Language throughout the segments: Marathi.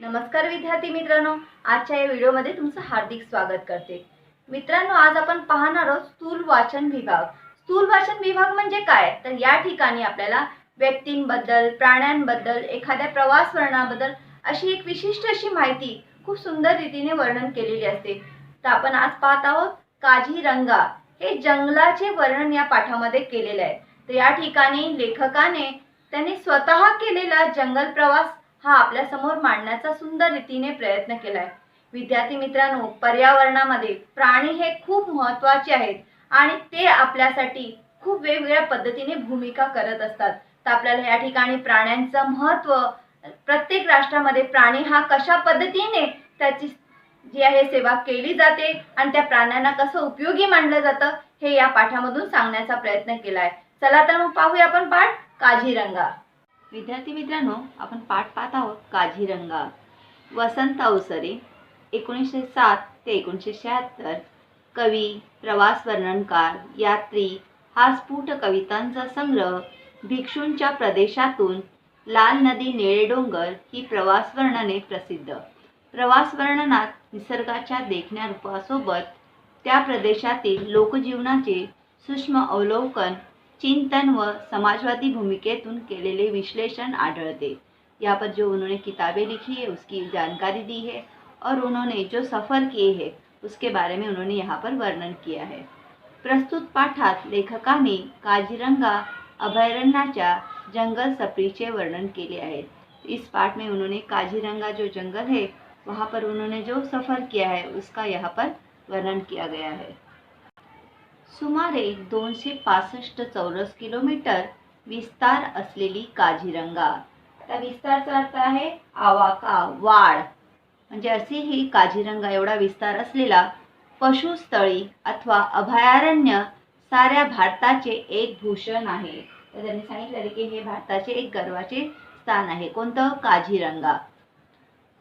नमस्कार विद्यार्थी मित्रांनो, आजच्या या व्हिडिओमध्ये तुमचं हार्दिक स्वागत करते। मित्रांनो, आज आपण पाहणार आहोत स्थूल वाचन विभाग। स्थूल वाचन विभाग म्हणजे काय? तर या ठिकाणी आपल्याला व्यक्तींबद्दल, प्राण्यांबद्दल, एखाद्या प्रवास वर्णनाबद्दल अशी एक विशिष्ट अशी माहिती खूप सुंदर रीतीने वर्णन केलेली असते। तर आपण आज पाहत आहोत काझीरंगा हे जंगलाचे वर्णन या पाठामध्ये केलेले आहे। तर या ठिकाणी लेखकाने त्यांनी स्वतः केलेला जंगल प्रवास हा आपल्या समोर मांडण्याचा सुंदर रीतीने प्रयत्न केलाय। विद्यार्थी मित्रांनो, पर्यावरणामध्ये प्राणी हे खूप महत्त्वाचे आहेत आणि ते आपल्यासाठी खूप वेगवेगळ्या पद्धतीने भूमिका करत असतात। तर आपल्याला या ठिकाणी प्राण्यांचं महत्त्व, प्रत्येक राष्ट्रामध्ये प्राणी हा कशा पद्धतीने त्याची जी आहे सेवा केली जाते आणि त्या प्राण्यांना कसं उपयोगी मानलं जातं हे या पाठामधून सांगण्याचा प्रयत्न केलाय। चला तर मग पाहूया आपण पाठ काझीरंगा। विद्यार्थी मित्रांनो, आपण पाठ पाहत आहोत काझीरंगा। वसंत अवसरे 1907 ते 1976। कवी, प्रवास वर्णनकार, यात्री हा स्फुट कवितांचा संग्रह। भिक्षूंच्या प्रदेशातून, लाल नदी निळे डोंगर ही प्रवास वर्णने प्रसिद्ध। प्रवास वर्णनात निसर्गाच्या देखण्या रूपासोबत त्या प्रदेशातील लोकजीवनाचे सूक्ष्म अवलोकन, चिंतन व समाजवादी भूमिकेतून केलेले विश्लेषण आढळते। यहाँ पर जो उन्होंने किताबें लिखी है उसकी जानकारी दी है और उन्होंने जो सफ़र किए हैं उसके बारे में उन्होंने यहाँ पर वर्णन किया है। प्रस्तुत पाठात लेखकाने काझीरंगा अभयारण्याच्या जंगल सफरीचे वर्णन केले आहे। इस पाठ में उन्होंने काझीरंगा जो जंगल है वहाँ पर उन्होंने जो सफ़र किया है उसका यहाँ पर वर्णन किया गया है। सुमारे 265 चौरस किलोमीटर विस्तार असलेली काझीरंगा। त्या विस्तारचा अर्थ आहे आवाका, वाढ, म्हणजे अशी ही काझीरंगा एवढा विस्तार असलेला पशुस्थळी अथवा अभयारण्य साऱ्या भारताचे एक भूषण आहे। तर त्यांनी सांगितले की हे भारताचे एक गर्वाचे स्थान आहे। कोणतं? काझीरंगा।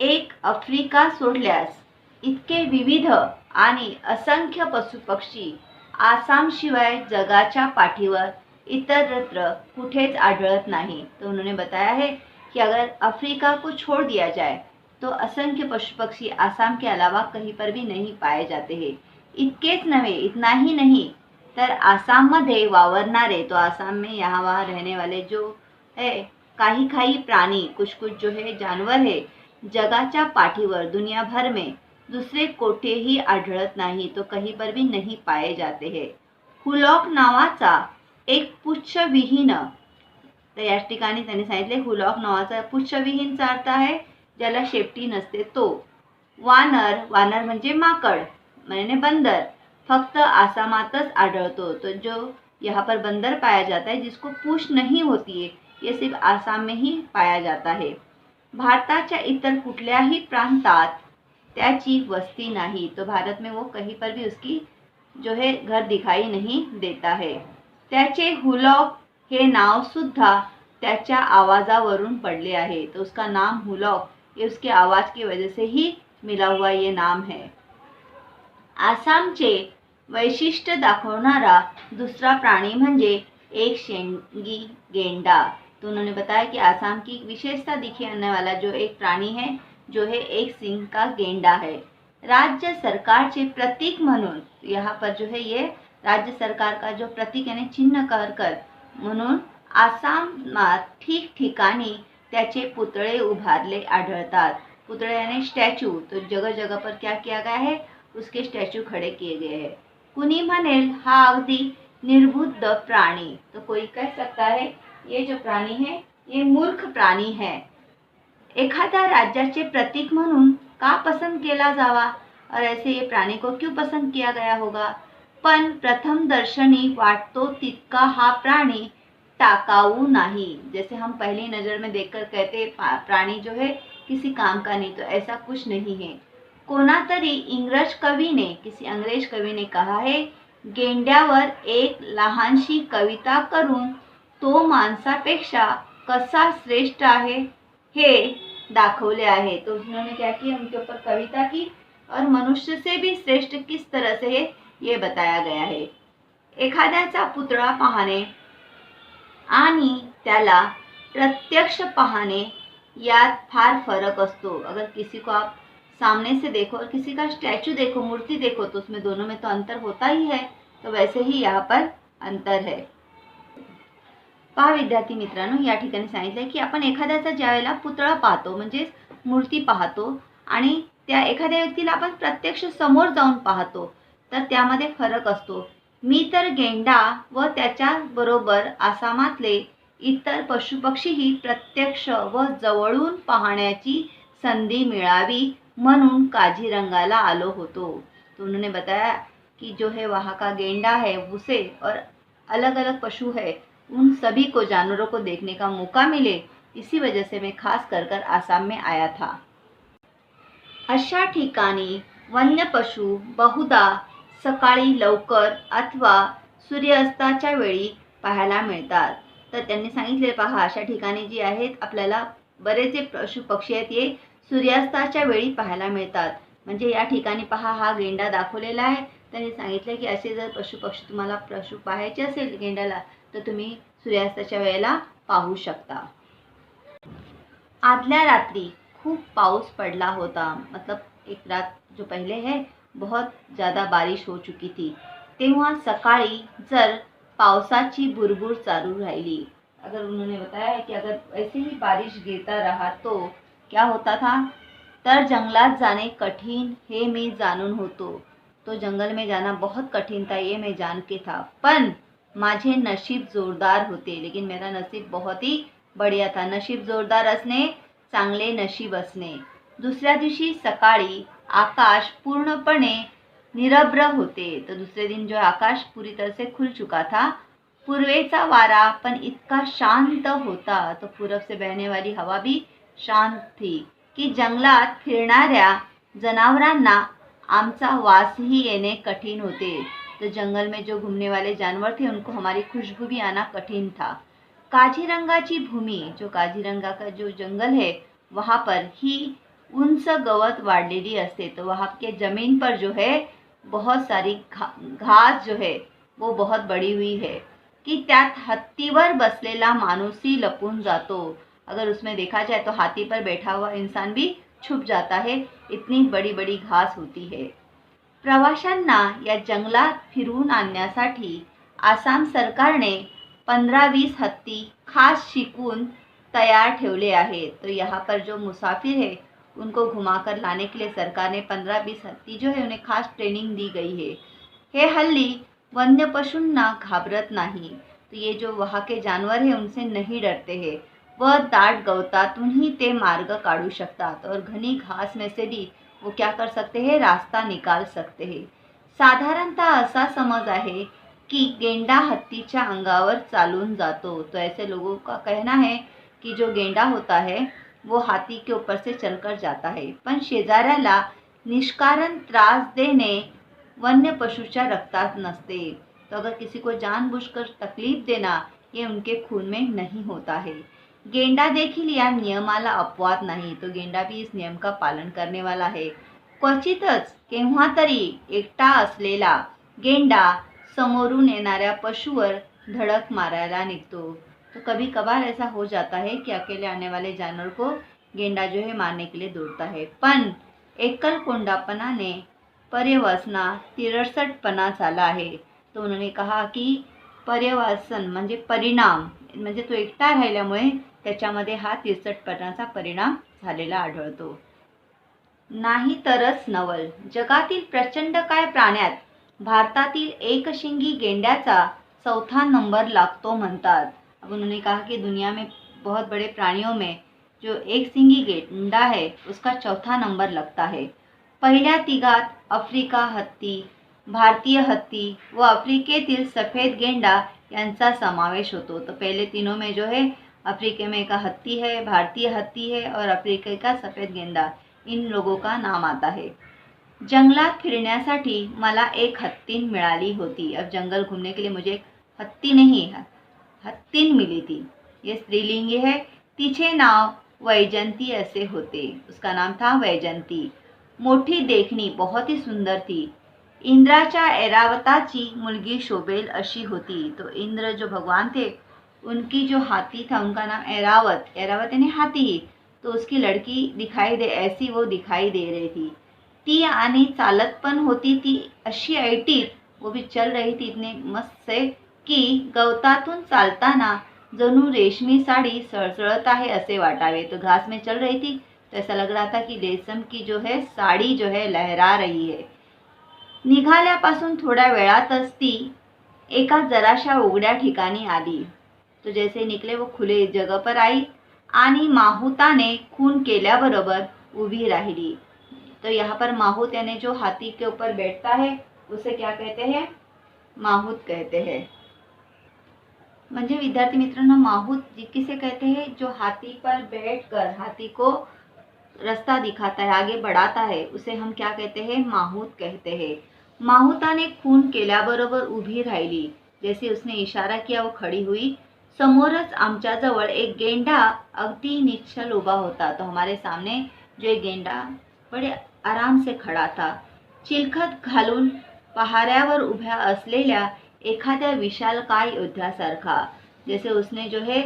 एक आफ्रिका सोडल्यास इतके विविध आणि असंख्य पशुपक्षी आसाम शिवाय जगाच्या पाठीवर इतरत्र कुठेच आढळत नहीं। तो उन्होंने बताया है कि अगर अफ्रीका को छोड़ दिया जाए तो असंख्य पशु पक्षी आसाम के अलावा कहीं पर भी नहीं पाए जाते हैं। इतकेच नव्हे, इतना ही नहीं तर आसाम मध्ये वावरणारे, तो आसाम में यहाँ वहाँ रहने वाले जो है काही प्राणी, कुछ जो है जानवर है, जगाच्या पाठीवर दुनिया भर में दूसरे कोठेही आढळत नाही, तो कहीं पर भी नहीं पाए जाते हैं। हुलॉक नावाचा एक पुच्छविहीन, तर या ठिकाणी त्यांनी सांगितले हुलॉक नावाचा पुच्छविहीनचा अर्थ आहे ज्याला शेपटी नसते तो। वानर, वानर म्हणजे माकड म्हणजे बंदर, फक्त आसामातच आढळतो। तो जो यहाँ पर बंदर पाया जाता है जिसको पूंछ नहीं होती है, ये सिर्फ आसाम में ही पाया जाता है। भारताच्या इतर कुठल्याही प्रांतात त्याची वस्ती नहीं, तो भारत में वो कहीं पर भी उसकी जो है घर दिखाई नहीं देता है। त्याचे हुलॉक हे नाव सुद्धा त्याच्या आवाजावरून पडले आहे। तो उसका नाम हुलॉक ये उसके आवाज की वजह से ही मिला हुआ ये नाम है। आसामचे वैशिष्ट्य दाखवणारा दूसरा प्राणी म्हणजे एक शेंगी गेंडा। तो उन्होंने बताया कि आसाम की विशेषता दिखाने वाला जो एक प्राणी है जो है एक सिंह का गेंडा है। राज्य सरकार के प्रतीक म्हणून, यहाँ पर जो है ये राज्य सरकार का जो प्रतीक यानी चिन्ह कर म्हणून आसामात ठिकठिकाणी त्याचे पुतळे उभारले आढळतात। पुतळे यानी स्टैचू, तो जगह जगह पर क्या किया गया है, उसके स्टैचू खड़े किए गए हैं। कुणी म्हणेल हा अगदी निर्बुद्ध प्राणी, तो कोई कह सकता है ये जो प्राणी है ये मूर्ख प्राणी है। एखाद्या राज्याचे प्रतीक म्हणून का पसंद केला जावा, और ऐसे ये प्राणी को क्यों पसंद किया गया होगा? पण प्रथम दर्शनी वाटतो तितका हा प्राणी टाकाऊ नहीं। जैसे हम पहली नज़र में देखकर कहते प्राणी जो है किसी काम का नहीं, तो ऐसा कुछ नहीं है। कोणातरी इंग्रज कवी ने, किसी अंग्रेज कवि ने कहा है, गेंड्यावर एक लहानशी कविता करून तो माणसापेक्षा कसा श्रेष्ठ आहे हे दाखवले आहे। तो उन्होंने क्या किया, उनके ऊपर कविता की और मनुष्य से भी श्रेष्ठ किस तरह से है ये बताया गया है। एखाद्याचा पुतळा पाहणे आणि त्याला प्रत्यक्ष पाहणे यात फार फर्क असतो। अगर किसी को आप सामने से देखो और किसी का स्टैचू देखो, मूर्ति देखो, तो उसमें दोनों में तो अंतर होता ही है। तो वैसे ही यहाँ पर अंतर है। पहा विद्यार्थी मित्रांनो, या ठिकाणी सांगितलंय की आपण एखाद्याचा ज्यावेळेला पुतळा पाहतो म्हणजे मूर्ती पाहतो आणि त्या एखाद्या व्यक्तीला आपण प्रत्यक्ष समोर जाऊन पाहतो, तर त्यामध्ये फरक असतो। मी तर गेंडा व त्याच्या बरोबर आसामातले इतर पशुपक्षीही प्रत्यक्ष व जवळून पाहण्याची संधी मिळावी म्हणून काझीरंगाला आलो होतो। तो उन्होंने बताया कि जो है वहाँ का गेंडा है, उसे और अलग अलग पशु है, उन सभी को, जानवरों को देखने का मौका मिले, इसी वजह से मैं खास कर आसाम में आया था। अशा ठिकाणी वन्य पशु बहुधा सकाळी लवकर अथवा सूर्यास्ताच्या वेळी पाहायला मिळतात। तर त्यांनी सांगितले, पहा अशा ठिकाणी जी आहेत आपल्याला बरेच जे पशु पक्षी आहेत ते सूर्यास्ताच्या वेळी पाहायला मिळतात। म्हणजे या ठिकाणी पहा हा गेंडा दाखवलेला आहे। त्यांनी सांगितले की असे जर पशु पक्षी तुम्हाला पशु पाहायचे असेल गेंड्याला, तर तुम्ही सूर्यास्ताच्या वेळेला पाहू शकता। आदल्या रात्री खूप पाऊस पडला होता। मतलब एक रात जो पहले है बहुत ज़्यादा बारिश हो चुकी थी। तेव्हा सकाळी जर पावसाची बुरबुर चालू राहिली, अगर उन्होंने बताया है कि अगर ऐसे ही बारिश गिरता रहा तो क्या होता था, तर जंगलात जाने कठिन हे मी जाणून होतो। तो जंगल में जाना बहुत कठिन था, ये मैं जान के था, पण माझे नशीब जोरदार होते। लेकिन मेरा नसीब बहुत ही बढ़िया था। नशीब जोरदार असणे, चांगले नशीब असणे। दुसऱ्या दिवशी सकाळी आकाश पूर्णपणे निरभ्र होते। तो दूसरे दिन जो आकाश पूरी तरह से खुल चुका था। पूर्वेचा वारा पण इतका शांत होता, तो पूरब से बहने वाली हवा भी शांत थी की जंगलात फिरणाऱ्या जनावरांना आमचा वासही येणे कठिन होते। तो जंगल में जो घूमने वाले जानवर थे उनको हमारी खुशबू भी आना कठिन था। काझीरंगाची भूमि, जो काझीरंगा का जो जंगल है, वहाँ पर ही उंच गवत वाढलेली असते। तो वहाँ के जमीन पर जो है बहुत सारी घास जो है वो बहुत बड़ी हुई है कि त्यात हत्तीवर बसलेला माणूसही लपून जातो। अगर उसमें देखा जाए तो हाथी पर बैठा हुआ इंसान भी छुप जाता है, इतनी बड़ी बड़ी घास होती है। प्रवाशांना या जंगलात फिरवून आणण्यासाठी आसाम सरकारने 15-20 हत्ती खास शिकून तैयार ठेवले आहेत। तो यहाँ पर जो मुसाफिर है उनको घुमाकर लाने के लिए सरकार ने 15-20 हत्ती जो है उन्हें खास ट्रेनिंग दी गई है। हे हल्ली वन्य पशूंना घाबरत नहीं। तो ये जो वहाँ के जानवर है उनसे नहीं डरते हैं। वह दाट गवतातूनही ते मार्ग काढू शकतात और घनी घास में से भी वो क्या कर सकते हैं, रास्ता निकाल सकते हैं। साधारणतः असा समज आहे कि गेंडा हत्तीच्या अंगावर चालून जातो। तो ऐसे लोगों का कहना है कि जो गेंडा होता है वो हाथी के ऊपर से चलकर जाता है, पण शेजाऱ्याला निष्कारण त्रास देने वन्य पशुच्या रक्तात नसते। तो अगर किसी को जानबूझकर तकलीफ देना ये उनके खून में नहीं होता है। गेंडा देखील या नियमाला अपवाद नाही। तो गेंडा भी इस नियम का पालन करने वाला है। क्वचितच केव्हा तरी एकटा असलेला गेंडा समोरून येणाऱ्या पशुवर धडक मारायला निघतो। तो कभी कभार ऐसा हो जाता है कि अकेले आने वाले जानवर को गेंडा जो है मारने के लिए दौड़ता है, पण एकल कोंडापणाने पर्यवसना तिरसटपणा झाला आहे। तो उन्होंने कहा कि पर्यवसन म्हणजे परिणाम, म्हणजे तो एकटा राहिल्यामुळे त्याच्यामध्ये हा तिरसटपणाचा परिणाम झालेला आढळतो। नाही तरच नवल, जगातील प्रचंड काय प्राण्यात भारतातील एकशिंगी गेंड्याचा चौथा नंबर लागतो म्हणतात। अब उन्होंने कहा कि दुनिया में बहुत बड़े प्राणियों में जो एक सिंगी गेंडा है उसका चौथा नंबर लगता है। पहिल्या तिघात आफ्रिका हत्ती, भारतीय हत्ती व आफ्रिकेतील सफेद गेंडा यांचा समावेश होतो। तो पहले तीनों में जो है अफ्रीका में का हत्ती है, भारतीय हत्ती है और अफ्रीका का सफेद गेंडा, इन लोगों का नाम आता है। जंगलात फिरण्यासाठी मला एक हत्तीन मिळाली होती। अब जंगल घूमने के लिए मुझे एक हत्ती नहीं हत्तीन मिली थी। ये स्त्रीलिंग है। तिचे नाव वैजंती ऐसे होते। उसका नाम था वैजंती। मोठी देखनी, बहुत ही सुंदर थी। इंद्राच्या ऐरावताची मुलगी शोभेल अशी होती। तो इंद्र जो भगवान थे उनकी जो हाथी था उनका नाम ऐरावत, ऐरावत यानी हाथी। तो उसकी लड़की दिखाई दे ऐसी वो दिखाई दे रही थी। ती आणि चालत पण होती ती अशी ऐटीत, वो भी चल रही थी इतने मस्त से की गवतातून चालताना जणू रेशमी साड़ी सळसळत आहे असे वाटावे। तो घास में चल रही थी तो ऐसा लग रहा था कि रेशम की जो है साड़ी जो है लहरा रही है। निघाल्यापासून थोड्या वेळातच ती एका जराशा उघड्या ठिकाणी आली। तो जैसे निकले वो खुले जगह पर आई आणि माहुताने खून केल्याबरोबर उभी राहिली। तो यहाँ पर माहुत यानी जो हाथी के ऊपर बैठता है उसे क्या कहते हैं? माहुत कहते हैं। म्हणजे विद्यार्थी मित्रांनो, माहुत किसे कहते हैं? जो हाथी पर बैठकर हाथी को रास्ता दिखाता है, आगे बढ़ाता है, उसे हम क्या कहते हैं? माहुत कहते हैं। माहुताने खून केल्याबरोबर उभी राहिली। जैसे उसने इशारा किया वो खड़ी हुई। समोरच आमच्याजवळ एक गेंडा अगदी निश्चल उभा होता। तो हमारे सामने जो एक गेंडा बड़े आराम से खड़ा था। चिलखत घालून पहाऱ्यावर उभ्या असलेल्या एखाद्या विशालकाय योद्ध्यासारखा। जैसे उसने जो है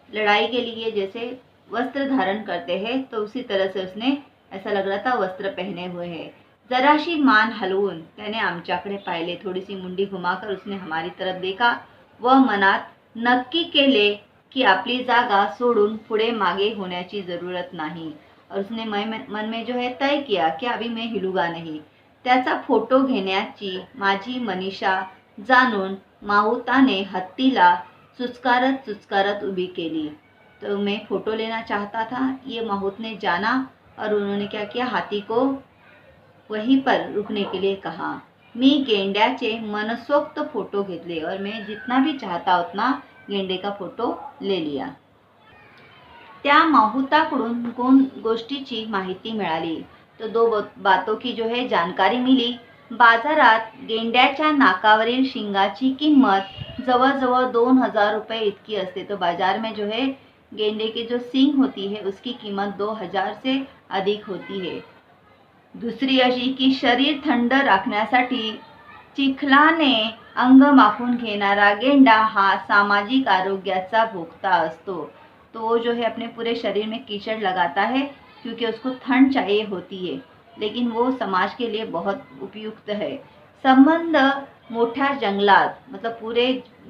लड़ाई के लिए जैसे वस्त्र धारण करते हैं, तो उसी तरह से उसने ऐसा लग रहा था वस्त्र पहने हुए हैं। जराशी मान हलवून त्याने आमच्याकडे पाहिले, थोडीशी मुंडी घुमाकर उसने हमारी तरफ देखा व मनात नक्की केले की आपली जागा सोडून पुढे मागे होण्याची जरूरत नाही। और उसने मन में जो है तय किया कि अभी मैं हिलूंगा नहीं। त्याचा फोटो घेण्याची माझी मनीषा जाणून माहुताने हत्तीला चुचकारत उभी केली। तो मैं फोटो लेना चाहता था, ये माहुत ने जाना और उन्होंने क्या किया? हाथी को वहीं पर रुकने के लिए कहा। मी गेंड्याचे मनसोक्त फोटो घेतले और मैं जितना भी चाहता उतना गेंडे का फोटो ले लिया। त्या माहुताकडून गोष्टीची माहिती मिळाली। तो दो बातों की जो है जानकारी मिली। बाजारात गेंड्याच्या नाकावरील शिंगाची किंमत जवळजवळ 2000 रुपये इतकी असते। तो बाजार में जो है गेंडे की जो सींग होती है उसकी कीमत 2000 से अधिक होती है। दुसरी अशी की शरीर थंड राखण्यासाठी चिखलाने अंग माखून घेणारा गेंडा हा सामाजिक आरोग्याचा भोगता असतो। तो वो जो है अपने पूरे शरीर में कीचड़ लगाता है क्योंकि उसको ठंड चाहिए होती है, लेकिन वो समाज के लिए बहुत उपयुक्त है। संबंध मोठ्या जंगलात, मतलब पूरे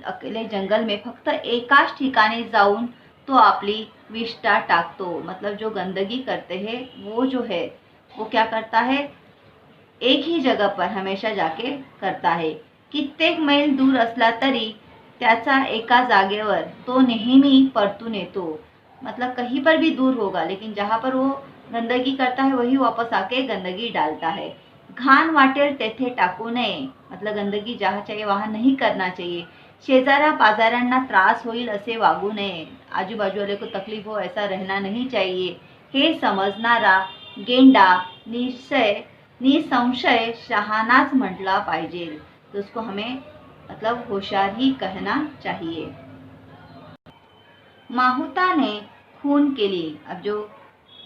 अकेले जंगल में फक्त एकाच ठिकाणी जाऊन तो आपली विष्ठा टाकतो। मतलब जो गंदगी करते हैं वो जो है वो क्या करता है? एक ही जगह पर हमेशा जाके करता है। कित्येक मैल दूर असला तरी त्याचा एका जागेवर तो नेहमी परतून येतो। मतलब कहीं पर भी दूर होगा, लेकिन जहाँ पर वो गंदगी करता है वही वापस आके गंदगी डालता है। घाण वाटेल तेथे टाकू नये, मतलब गंदगी जहाँ चाहिए वहाँ नहीं करना चाहिए। शेजारा पाजारांना त्रास होईल असे वागू नये, आजूबाजू वाले को तकलीफ हो ऐसा रहना नहीं चाहिए। हे समजणारा गेंडा निसंशय शहानाच म्हटला पाहिजे। तो उसको हमें मतलब होशियार ही कहना चाहिए। माहुता ने खून के लिए, अब जो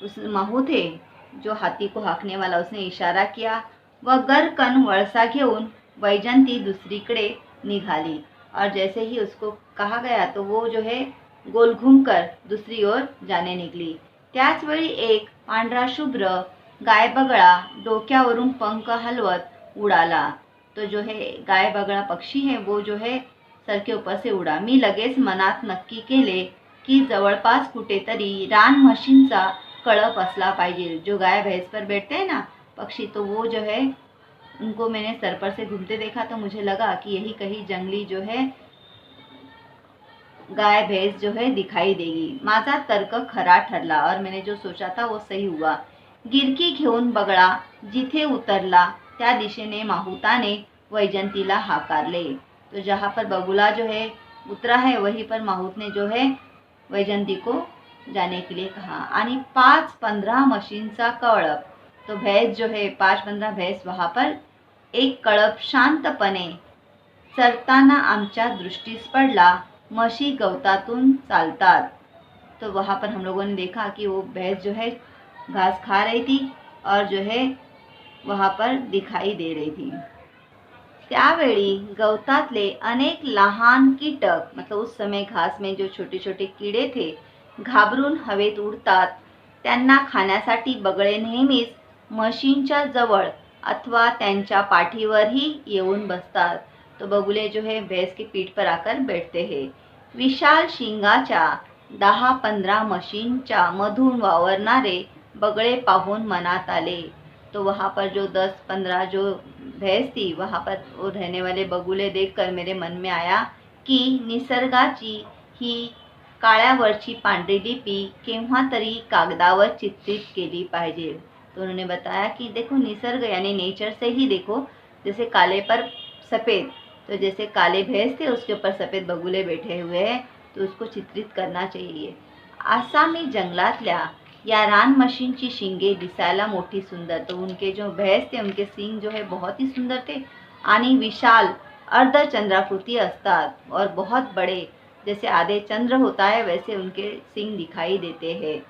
उस माहुत है जो हाथी को हाँकने वाला, उसने इशारा किया व गरकन वळसा घेऊन वैजंती दुसरीकडे निघाली। और जैसे ही उसको कहा गया तो वो जो है गोल घूमकर दूसरी ओर जाने निकली। त्याच वेळी एक पांढरा शुभ्र गाय बगळा डोक्यावरून पंख हलवत उडाला। तो जो है गाय बगळा पक्षी है वो जो है सर के ऊपर से उड़ा। मी लगेच मनात नक्की केले की जवळपास कुठेतरी रान म्हशींचा कळप असला पाहिजे। जो गाय भैंस पर बैठते हैं ना पक्षी, तो वो जो है उनको मैंने सर पर से घूमते देखा तो मुझे लगा कि यही कहीं जंगली जो है गाय भैंस जो है दिखाई देगी। माझा तर्क खरा ठरला और मैंने जो सोचा था वो सही हुआ। गिरकी घेऊन बगळा जिथे उतरला त्या दिशेने माहुताने वैजंतीला हाकारले। तो जहाँ पर बगुला जो है उतरा है वहीं पर माहुत ने जो है वैजंती को जाने के लिए कहा। आणि 5-15 मशीनचा कळप, तो भैंस जो है 5-15 भैंस वहाँ पर एक कळप शांतपणे चरताना आमच्या दृष्टीस पडला। म्हशी गवतातून चालतात। तो वहाँ पर हम लोगों ने देखा कि वो भैंस जो है घास खा रही थी और जो है वहाँ पर दिखाई दे रही थी। त्यावेळी गवतातले अनेक लहान कीटक, मतलब उस समय घास में जो छोटे छोटे कीड़े थे, घाबरून हवेत उडतात। त्यांना खाण्यासाठी बगळे नेहमीच म्हशींच्या जवळ अथवा त्यांच्या पाठीवरही येऊन बसतात। तो बगुले जो है भैंस की पीठ पर आकर बैठते हैं। विशाल शिंगाच्या 10-15 म्हशींच्या मधून वावरणारे बगळे पाहून मनात आले। तो वहाँ पर जो 10-15 जो भैंस थी वहाँ पर वो रहने वाले बगुले देखकर मेरे मन में आया की निसर्गाची ही काळ्यावरची पांढरी लिपी केव्हा तरी कागदावर चित्रित केली पाहिजे। तो उन्होंने बताया कि देखो निसर्ग यानी नेचर से ही देखो, जैसे काले पर सफ़ेद, तो जैसे काले भैंस थे उसके ऊपर सफ़ेद बगुले बैठे हुए हैं, तो उसको चित्रित करना चाहिए। आसामी जंगलातल्या या रान म्हशींची शिंगे दिसायला मोठी सुंदर, तो उनके जो भैंस थे उनके सींग जो है बहुत ही सुंदर थे आणि विशाल अर्धचंद्राकृति असतात और बहुत बड़े, जैसे आधे चंद्र होता है वैसे उनके सींग दिखाई देते हैं।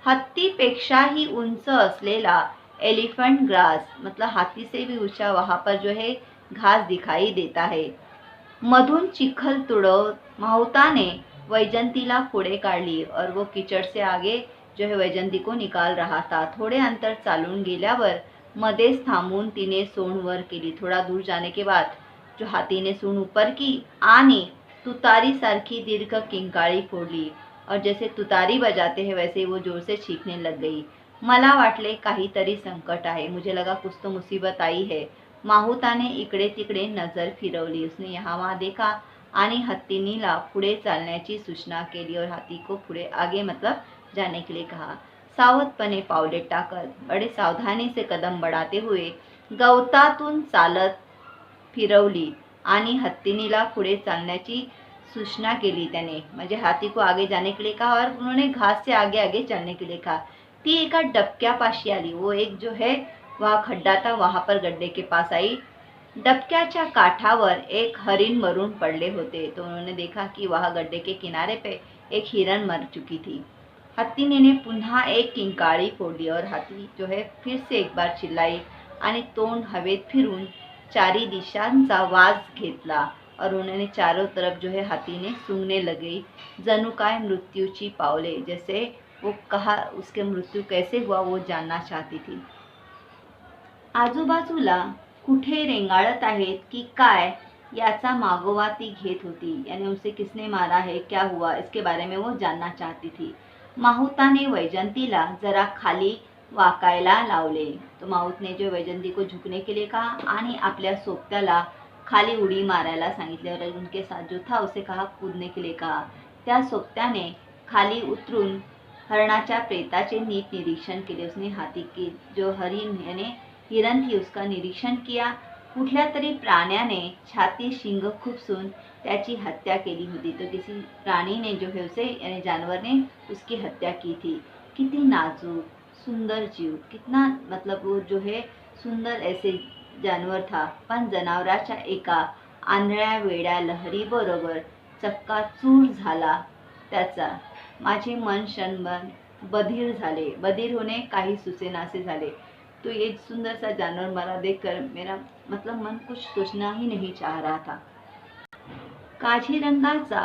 हत्तीपेक्षाही उंच असलेला एलिफेंट ग्रास, मतलब हाथी से भी ऊंचा वहाँ पर जो है घास दिखाई देता है। मधून चिखल तुडवत माहुताने वैजंतीला पुढे काढली और वो कीचड़ से आगे जो है वैजंती को निकाल रहा था। थोड़े अंतर चालून गेल्यावर मध्येच थांबून तिने सूंड वर केली। थोड़ा दूर जाने के बाद जो हाथी ने सूंड ऊपर की आणि तुतारी सारखी दीर्घ किंकाळी फोडली और जैसे तुतारी बजाते हैं वैसे वो जोर से चीखने लग गई। मला वाटले काहीतरी संकट आहे, मुझे लगा कुछ तो मुसीबत आई है। माहुताने इकडे तिकडे नजर फिरवली, उसने यहाँ वहाँ देखा आणि हत्तीनीला पुढे चालण्याची सूचना केली और हाथी को पुढे आगे मतलब जाने के लिए कहा। सावधपणे पावले टाकत बड़े सावधानी से कदम बढ़ाते हुए गवतातून चालत फिरवली आणि हत्तीनीला पुढे चालण्याची सूचना केली त्याने, म्हणजे हाथी को आगे जाने के लिए कहा और उन्होंने घास से आगे आगे चलने के लिए कहा। ती एका डबक्यापाशी आली, वो एक जो है वहाँ खड्डा था वहाँ पर गड्ढे के पास आई। डबक्याच्या काठावर एक हरिण मरून पड़े होते, तो उन्होंने देखा कि वहाँ गड्ढे के किनारे पे एक हिरण मर चुकी थी। हत्तीने ने पुन्हा एक किंकाळी फोडली और हाथी जो है फिर से एक बार चिल्लाई आणि तोंड हवेत फिरून चारी दिशांचा वास घेतला और उन्होंने चारों तरफ जो है हाथी ने सूंघने लगी, जणू काय मृत्यूची पावले, जैसे वो कहा उसके मृत्यू कैसे हुआ वो जानना चाहती थी। आजूबाजूला कुठे रेंगाळत आहेत की काय याचा मागोवा ती घेत होती, यानी उसे किसने मारा है, क्या हुआ, इसके बारे में वो जानना चाहती थी। माहुताने वैजंतीला जरा खाली वाकायला लावले, तो माहुत ने जो वैजंती को झुकने के लिए कहा आणि आपल्या सोबत्याला खाली उडी मारायला सांगितले और उनके साथ जो था उसे कहा कूदने के लिए कहा। त्या सोबत्याने खाली उतरून हरणाच्या प्रेताचे नीट निरीक्षण केले, उसने हाथी की जो हरिण यानी हिरण थी उसका निरीक्षण किया। कुठल्या तरी प्राण्याने छाती शिंग खुपसून त्याची हत्या केली होती, तो किसी प्राणी ने जो है उसे यानी जानवर ने उसकी हत्या की थी। कितनी नाजुक सुंदर जीव, कितना मतलब वो जो है सुंदर ऐसे जानवर था, पण जनावराच्या एका आंधळ्या वेड्या लहरी बरोबर चक्काचूर झाला त्याचा। माझे मन क्षणभर बधीर झाले, बधीर होने काही सुचेनासे झाले। तो ये सुंदर सा जानवर मारा देखकर मेरा मतलब मन कुछ सोचना ही नहीं चाह रहा था। काझीरंगाचा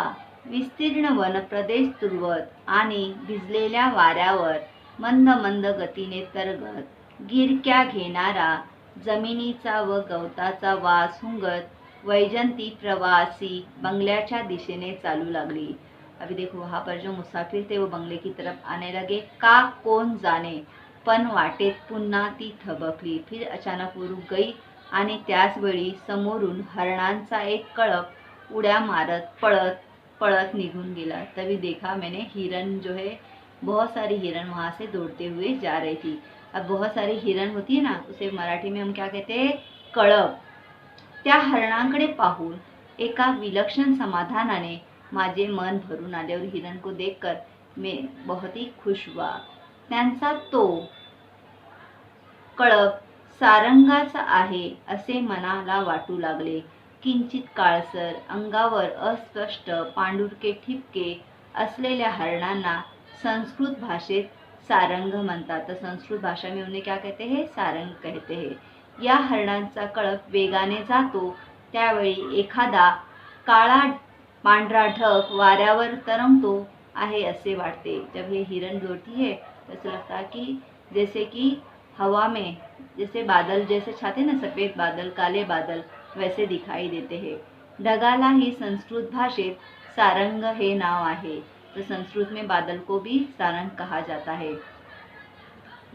विस्तीर्ण वनप्रदेश तुडवत आणि भिजलेल्या वाऱ्यावर मंद मंद गतीने तरंगत गिरक्या घेणारा जमिनीचा व गवताचा वास हुंगत वैजंती प्रवासी बंगल्याच्या दिशेने चालू लागली। अभी देखो वहाँ पर जो मुसाफिर थे वो बंगले की तरफ आने लगे, का कोण जाने, पण वाटेत पुन्हा ती थबकली। फिर अचानक वो रुक गई आणि त्याच वेळी समोरून हरणांचा एक कळप उड्या मारत पळत पळत निघून गेला। तभी देखा मैंने हिरण जो है, बहुत सारी हिरण वहाँ से दौड़ते हुए जा रही थी। अब बहुत सारी हिरण होती है ना, उसे मराठी में हम क्या कहते हैं, कळप। त्या हरणांकडे पाहून एका विलक्षण समाधानाने माझे मन भरून आले और हिरण को देखकर मैं बहुत ही खुश हुआ। त्यांचा तो कळप सारंगाचा आहे असे मनाला वाटू लागले। किंचित काळसर, अंगावर अस्पष्ट पांढुरके ठिपके असलेल्या हरणांना संस्कृत भाषेत सारंग म्हणतात। तर संस्कृत भाषा में उन्हें क्या कहते हैं, सारंग कहते हैं। या हरणांचा कळप वेगाने जातो त्यावेळी एखादा काळा पांढरा ढग वाऱ्यावर तरंगतो आहे असे वाटते। जब ये हिरण दौड़ती है ऐसा लगता है कि जैसे कि हवा में जैसे बादल जैसे छाते ना, सफेद बादल काले बादल वैसे दिखाई देते हैं। ढगाला ही संस्कृत भाषेत सारंग हे नाव आहे, तो संस्कृत में बादल को भी सारंग कहा जाता है।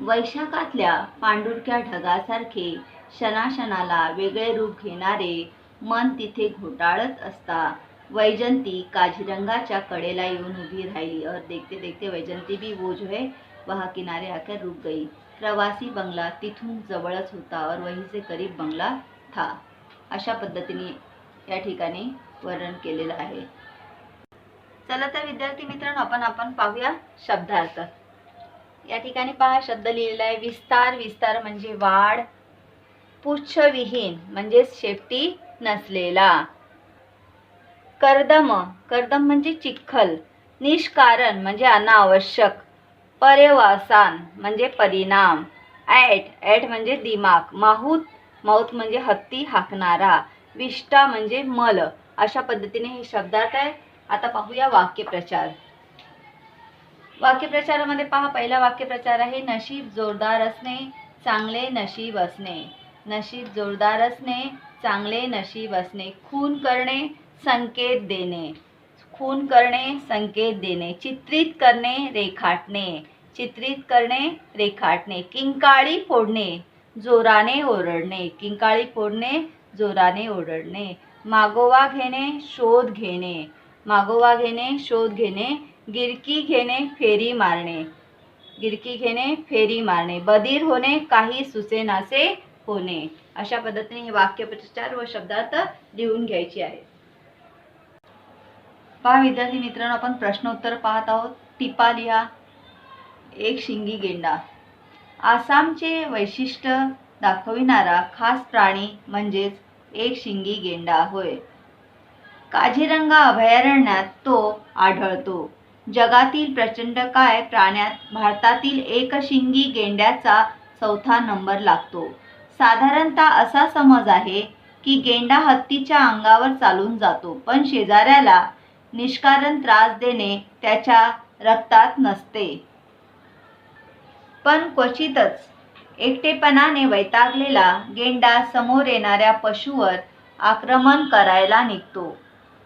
वैशाखातल्या पांढुरक्या ढगासारखे क्षणाक्षणाला वेगळे रूप घेणारे मन तिथे घोटाळत असता वैजंती काझीरंगाच्या कडेला येऊन उभी राहिली, और देखते देखते वैजंती भी वो जो है वहाँ किनारे आकर रुक गई। प्रवासी बंगला तिथून जवळच होता और वहीं से करीब बंगला था। अशा पद्धतीने या ठिकाणी वर्णन केलेलं आहे। चला तर विद्यार्थी मित्रांनो, आपण पाहूया शब्दार्थ। या ठिकाणी पहा शब्द लिहिलेला आहे विस्तार। विस्तार म्हणजे वाढ। पुच्छविहीन म्हणजे शेपटी नसलेला। कर्दम। कर्दम म्हणजे चिखल। निष्कारण म्हणजे अनावश्यक। पर्यवसान म्हणजे परिणाम। ऐट म्हणजे दिमाग। माहूत माऊत म्हणजे हत्ती हाकणारा। विष्टा म्हणजे मल। अशा पद्धतीने हे शब्दार्थ आहे। आता पाहूया वाक्यप्रचार। वाक्यप्रचारामध्ये पहा पहिला वाक्यप्रचार आहे नशीब जोरदार असणे चांगले नशीब असणे। नशीब जोरदार असणे चांगले नशीब असणे। खून करणे संकेत देणे। खून करणे संकेत देणे। चित्रित करणे रेखाटणे। चित्रित करणे रेखाटणे। किंकाळी फोडणे जोराने ओरडणे। किंकाळी फोडणे जोराने ओरडणे। मागोवा घेणे शोध घेणे। मागोवा घेणे शोध घेणे। गिरकी घेणे फेरी मारणे। गिरकी घेणे फेरी मारणे। बधीर होणे काही सुचेनासे होणे। अशा पद्धतीने हे वाक्यप्रचार व शब्दार्थ लिहून घ्यायचे आहे। पहा विद्यार्थी मित्रांनो, आपण प्रश्नोत्तर पाहत आहोत। टिपा लिहा। एक शिंगी गेंडा। आसामचे वैशिष्ट्य दाखविणारा खास प्राणी म्हणजेच एक शिंगी गेंडा होय। काझीरंगा अभयारण्यात तो आढळतो। जगातील प्रचंडकाय प्राण्यात भारतातील एकशिंगी गेंड्याचा चौथा नंबर लागतो। साधारणतः असा समज आहे की गेंडा हत्तीच्या अंगावर चालून जातो, पण शेजाऱ्याला निष्कारण त्रास देणे त्याच्या रक्तात नसते। पण क्वचितच एकटेपणाने वैतागलेला गेंडा समोर येणाऱ्या पशुवर आक्रमण करायला निघतो।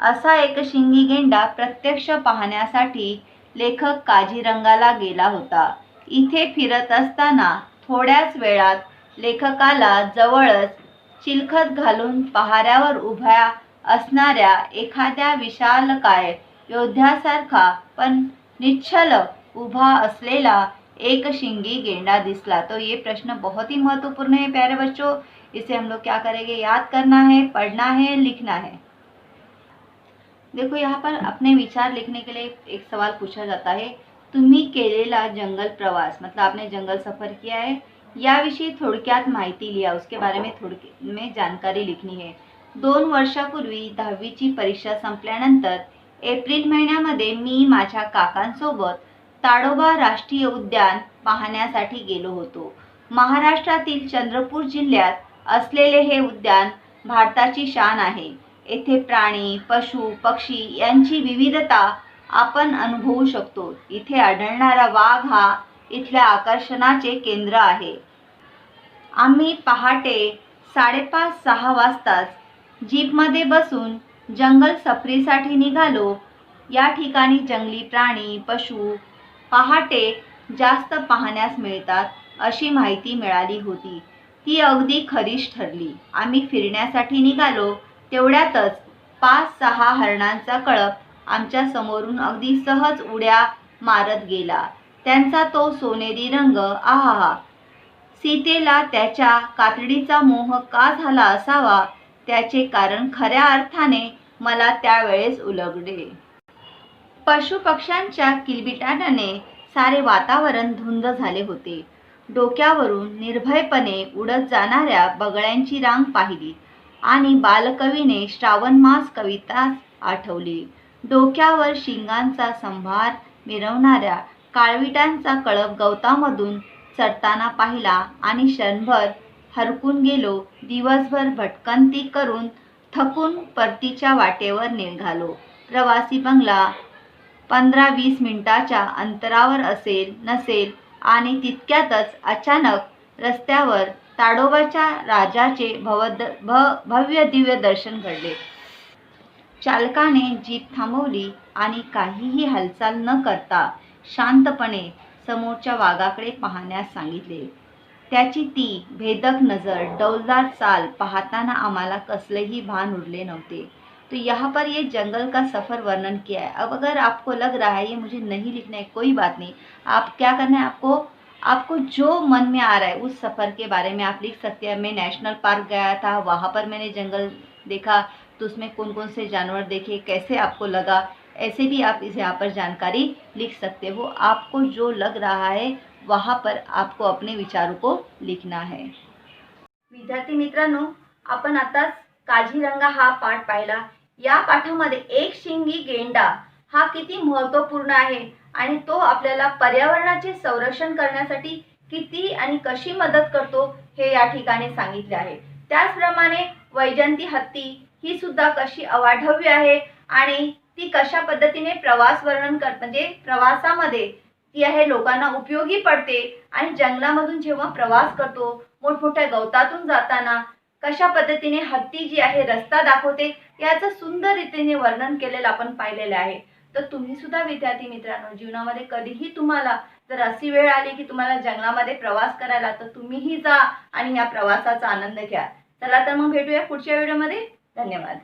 असा एकशिंगी गेंडा प्रत्यक्ष पाहण्यासाठी लेखक काझीरंगाला गेला होता। इथे फिरत असताना थोड्याच वेळात लेखकाला जवळच चिलखत घालून पहाऱ्यावर उभ्या असणाऱ्या एखाद्या विशालकाय योद्ध्यासारखा पण निश्चल उभा असलेला एकशिंगी गेंडा दिसला। तो ये प्रश्न बहुत ही महत्वपूर्ण है प्यारे बच्चों। इसे हम लोग क्या करेंगे, याद करना है, पढ़ना है, लिखना है। देखो यहाँ पर अपने विचार लिखने के लिए एक सवाल पूछा जाता है। तुम्ही केलेला जंगल प्रवास, मतलब आपने जंगल सफर किया है, याविषयी थोडक्यात माहिती लिहा। उसके बारे में में जानकारी लिखनी है। 2 वर्षापूर्वी 10वीची परीक्षा संपल्यानंतर एप्रिल महिन्यामध्ये मी माझ्या काकांसोबत ताडोबा राष्ट्रीय उद्यान पाहण्यासाठी गेलो होतो। महाराष्ट्रातील चंद्रपूर जिल्ह्यात असलेले हे उद्यान भारताची शान आहे। येथे प्राणी, पशु, पक्षी यांची विविधता आपण अनुभवू शकतो। इथे आढळणारा वाघ हा इथल्या आकर्षणाचे केंद्र आहे। आम्ही पहाटे 5:30-6 वाजताच जीपमध्ये बसून जंगल सफरीसाठी निघालो। या ठिकाणी जंगली प्राणी, पशु पहाटे जास्त पाहण्यास मिळतात अशी माहिती मिळाली होती। ती अगदी खरीच ठरली। आम्ही फिरण्यासाठी निघालो तेवढ्यातच 5-6 हरणांचा कळप आमच्या समोरून अगदी सहज उड्या मारत गेला। त्यांचा तो सोनेरी रंग, आहा! सीतेला त्याच्या कातडीचा मोह का झाला असावा, त्याचे कारण खऱ्या अर्थाने मला त्यावेळेस उलगडले। पशुपक्ष्यांच्या किलबिटाटाने सारे वातावरण धुंद झाले होते। डोक्यावरून निर्भयपणे उडत जाणाऱ्या बगळ्यांची रांग पाहिली आणि बालकवीने श्रावणमास कविता आठवली। डोक्यावर शिंगांचा संभार मिरवणाऱ्या काळविटांचा कळप गवतामधून चरताना पाहिला आणि क्षणभर हरकून गेलो। दिवसभर भटकंती करून थकून परतीच्या वाटेवर निघालो। प्रवासी बंगला 15-20 मिनिटाच्या अंतरावर असेल नसेल आणि तितक्यातच अचानक रस्त्यावर ताडोबाच्या राजाचे भव्य दिव्य दर्शन घडले. चालकाने जीप थांबवली आणि काहीही हालचाल न करता शांतपणे समोरच्या वाघाकडे पाहण्यास सांगितले. त्याची ती भेदक नजर, डौलदार चाल पाहताना आम्हाला कसलेही भान उरले नव्हते. तो यहाँ पर ये जंगल का सफ़र वर्णन किया है. अब अगर आपको लग रहा है ये मुझे नहीं लिखना है, कोई बात नहीं. आप क्या करना है, आपको आपको जो मन में आ रहा है उस सफ़र के बारे में आप लिख सकते हैं. मैं नेशनल पार्क गया था, वहाँ पर मैंने जंगल देखा, तो उसमें कौन कौन से जानवर देखे, कैसे आपको लगा, ऐसे भी आप इस यहाँ पर जानकारी लिख सकते हो. आपको जो लग रहा है वहाँ पर आपको अपने विचारों को लिखना है. विद्यार्थी मित्रांनो, आपण आताच काझीरंगा हा पाठ पाहिला. या पाठामध्ये एक शिंगी गेंडा हा किती महत्त्वपूर्ण आहे आणि तो आपल्याला पर्यावरणाचे संरक्षण करण्यासाठी किती आणि कशी मदत करतो हे या ठिकाणी सांगितले आहे. त्याचप्रमाणे वैजंती हत्ती ही सुद्धा कशी अवाढव्य आहे आणि ती कशा पद्धतीने प्रवास वर्णन म्हणजे प्रवासामध्ये ती आहे लोकांना उपयोगी पडते आणि जंगलामधून जेव्हा प्रवास करतो, मोठमोठ्या गवतातून जाताना कशा पद्धतीने हत्ती जी आहे रस्ता दाखवते, याचं सुंदर रीतीने वर्णन केलेलं आपण पाहिलेलं आहे. तर तुम्ही सुद्धा विद्यार्थी मित्रांनो, जीवनामध्ये कधीही तुम्हाला जर अशी वेळ आली की तुम्हाला जंगलामध्ये प्रवास करायला, तर तुम्हीही जा आणि या प्रवासाचा आनंद घ्या. चला तर मग भेटूया पुढच्या व्हिडिओमध्ये. धन्यवाद.